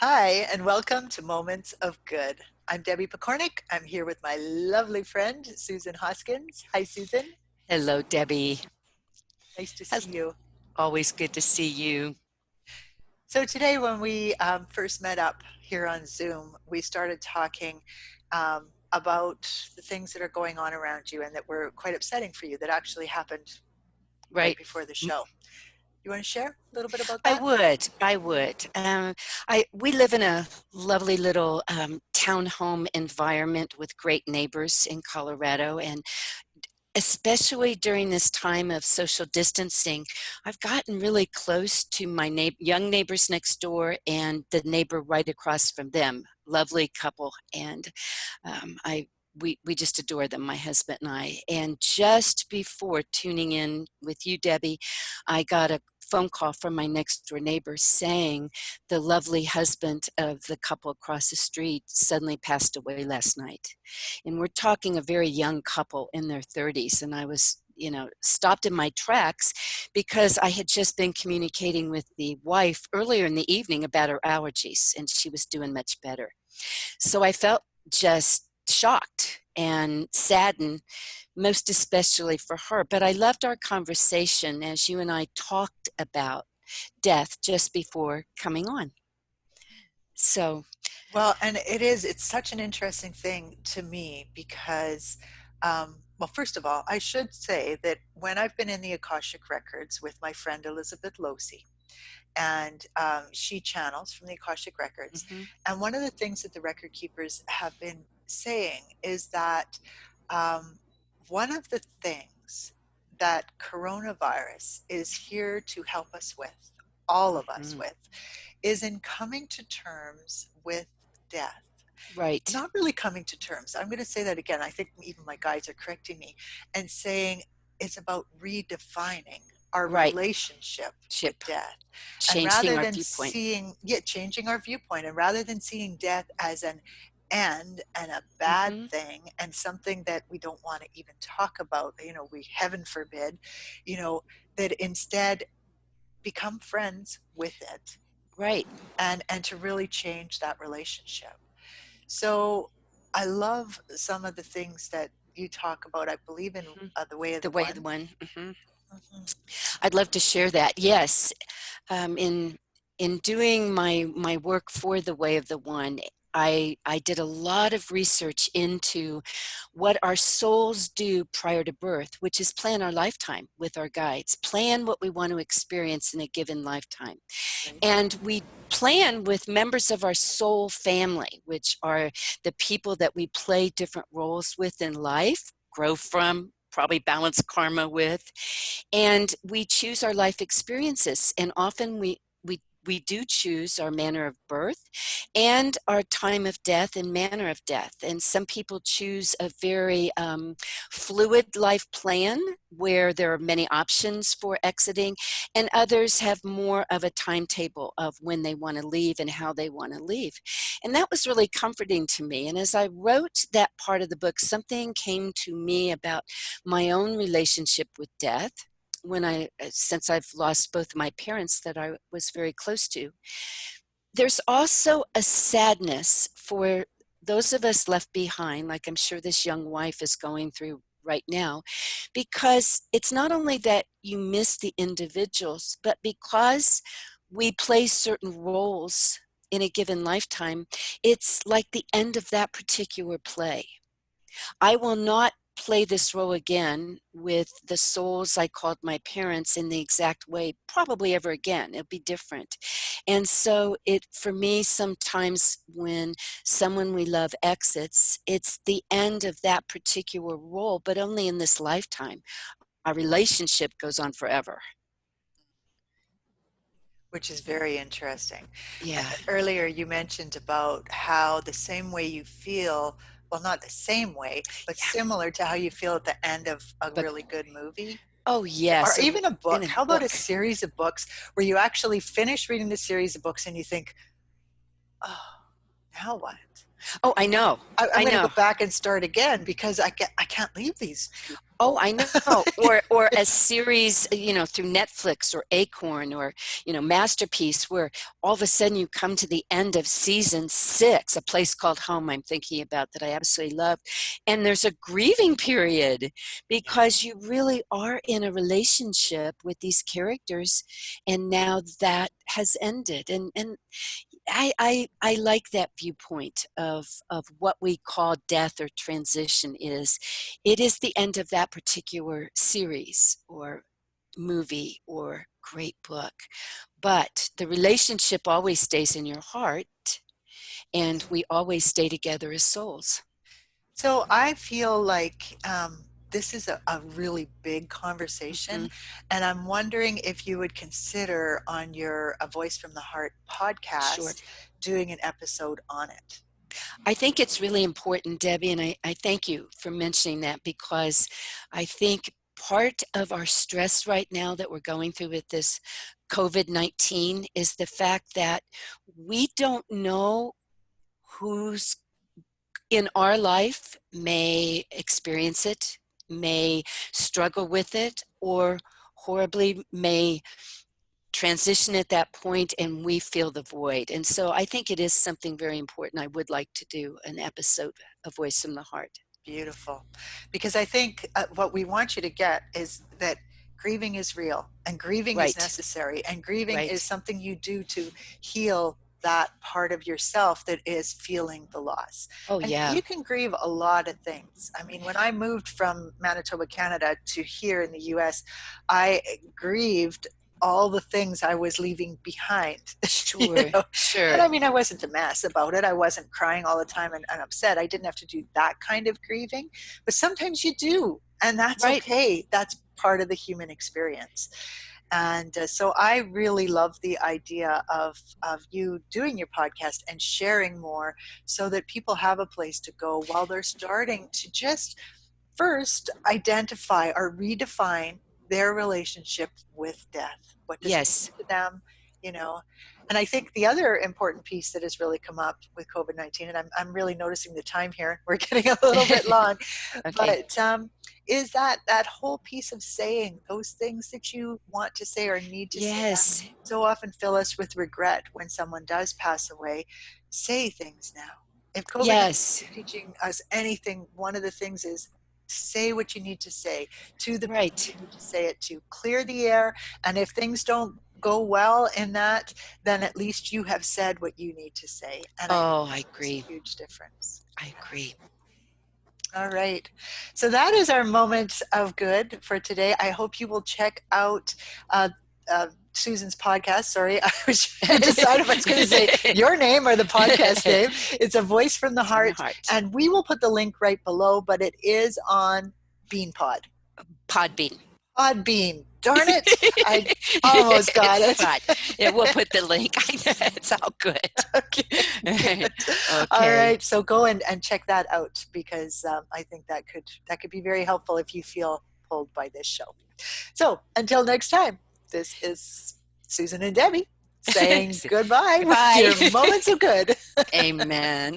Hi, and welcome to Moments of Good. I'm Debbie Pokornik. I'm here with my lovely friend, Susan Hoskins. Hi, Susan. Hello, Debbie. Nice to see Hel- you. Always good to see you. So, today, when we first met up here on Zoom, we started talking about the things that are going on around you and that were quite upsetting for you that actually happened right Right. before the M- show. You want to share a little bit about I that? would. I would. We live in a lovely little townhome environment with great neighbors in Colorado, and especially during this time of social distancing, I've gotten really close to my young neighbors next door and the neighbor right across from them. Lovely couple, and I we just adore them, my husband and I. And just before tuning in with you, Debbie, I got a phone call from my next door neighbor saying the lovely husband of the couple across the street suddenly passed away last night. And we're talking a very young couple in their 30s. And I was stopped in my tracks because I had just been communicating with the wife earlier in the evening about her allergies, and she was doing much better. So I felt just shocked and saddened, most especially for her. But I loved our conversation as you and I talked about death just before coming on. So, Well, and it's such an interesting thing to me because, well, first of all, I should say that when I've been in the Akashic Records with my friend Elizabeth Losi, and she channels from the Akashic Records, mhm, and one of the things that the record keepers have been saying is that um, one of the things that coronavirus is here to help us with, all of us mhm, with, is in coming to terms with death. right, Not really coming to terms. I'm going to say that again. I think even my guides are correcting me and saying it's about redefining our right, relationship with chip, death. And changing rather our than viewpoint. seeing, yeah, changing our viewpoint, and rather than seeing death as an end and a bad Hmm. thing and something that we don't want to even talk about, we heaven forbid, you know, that instead become friends with it Right. and to really change that relationship. So I love some of the things that you talk about. I believe in Mhm. the way of The the way of the one. one. Hmm. Mhm. I'd love to share that. Yes, in doing my work for the Way of the One, I did a lot of research into what our souls do prior to birth, which is plan our lifetime with our guides, plan what we want to experience in a given lifetime. Right. And we plan with members of our soul family, which are the people that we play different roles with in life, grow from, probably balance karma with, and we choose our life experiences. And often we do choose our manner of birth and our time of death and manner of death. And some people choose a very fluid life plan where there are many options for exiting, and others have more of a timetable of when they want to leave and how they want to leave. And that was really comforting to me. And as I wrote that part of the book, something came to me about my own relationship with death since I've lost both my parents that I was very close to. There's also a sadness for those of us left behind, like I'm sure this young wife is going through right now, because it's not only that you miss the individuals, but because we play certain roles in a given lifetime, it's like the end of that particular play. I will not play this role again with the souls I called my parents in the exact way, probably ever again. It'll be different. And so for me, sometimes when someone we love exits, it's the end of that particular role, but only in this lifetime. Our relationship goes on forever. Which is very interesting. Yeah. Earlier, you mentioned about how the same way you feel, well, not the same way, but Yeah. similar to how you feel at the end of a But really good movie oh or yes, even a in book. a How about a book. series of books where you actually finish reading the series of books and you think, oh, now what? Oh, I know. I'm I going to go know. back and start again because I can't leave these Oh, people. I know. Or a series, through Netflix or Acorn or, Masterpiece, where all of a sudden you come to the end of season 6, A Place Called Home, I'm thinking about, that I absolutely love. And there's a grieving period Yes. because you really are in a relationship with these characters, and now that has ended. And I like that viewpoint of what we call death or transition is. It is the end of that particular series or movie or great book. But the relationship always stays in your heart, and we always stay together as souls. So I feel like this is a really big Hmm. conversation, and I'm wondering if you would consider on your A Voice from the Heart Sure. podcast doing an episode on it. I think it's really important, Debbie, and I thank you for mentioning that, because I think part of our stress right now that we're going through with this COVID-19 is the fact that we don't know who's in our life may experience it, may struggle with it, or horribly may transition at that point, and we feel the void. And so I think it is something very important. I would like to do an episode of Voice from the Heart. Beautiful. Because I think what we want you to get is that grieving is real and grieving is Right, necessary, and grieving is right. something you do to heal that part of yourself that is feeling the loss. Oh, And yeah. you can grieve a lot of things. I mean, when I moved from Manitoba, Canada to here in the US, I grieved all the things I was leaving behind. you Sure, know and sure. I mean, I wasn't a mess about it. I wasn't crying all the time and upset. I didn't have to do that kind of grieving, but sometimes you do, and that's Right. okay. That's part of the human experience. And so I really love the idea of you doing your podcast and sharing more so that people have a place to go while they're starting to just first identify or redefine their relationship with death. What does it Yes. mean to them? You know, and I think the other important piece that has really come up with COVID 19, and I'm really noticing the time here, we're getting a little bit long, Okay. but is that whole piece of saying those things that you want to say or need to say that Yes. so often fill us with regret when someone does pass away. Say things now. If COVID 19 Yes. is teaching us anything, one of the things is say what you need to say to the people you Right. need to say it to. Clear the air. And if things don't go well in that, then at least you have said what you need to say. And I think Oh, I that makes a agree. huge difference. I agree. All right. So that is our moment of good for today. I hope you will check out Susan's podcast. Sorry, I was trying to decide if I was going to say your name or the podcast name. It's A Voice from the From the Heart. heart. And we will put the link right below, but it is on BeanPod. Podbean. Podbean. Darn it. I almost got It's it. fun. Yeah, we'll put the link. It's all good. Okay, good. All Okay. right, so go and check that out because I think that could be very helpful if you feel pulled by this show. So until next time, this is Susan and Debbie saying goodbye with Goodbye. your moments of good. Amen.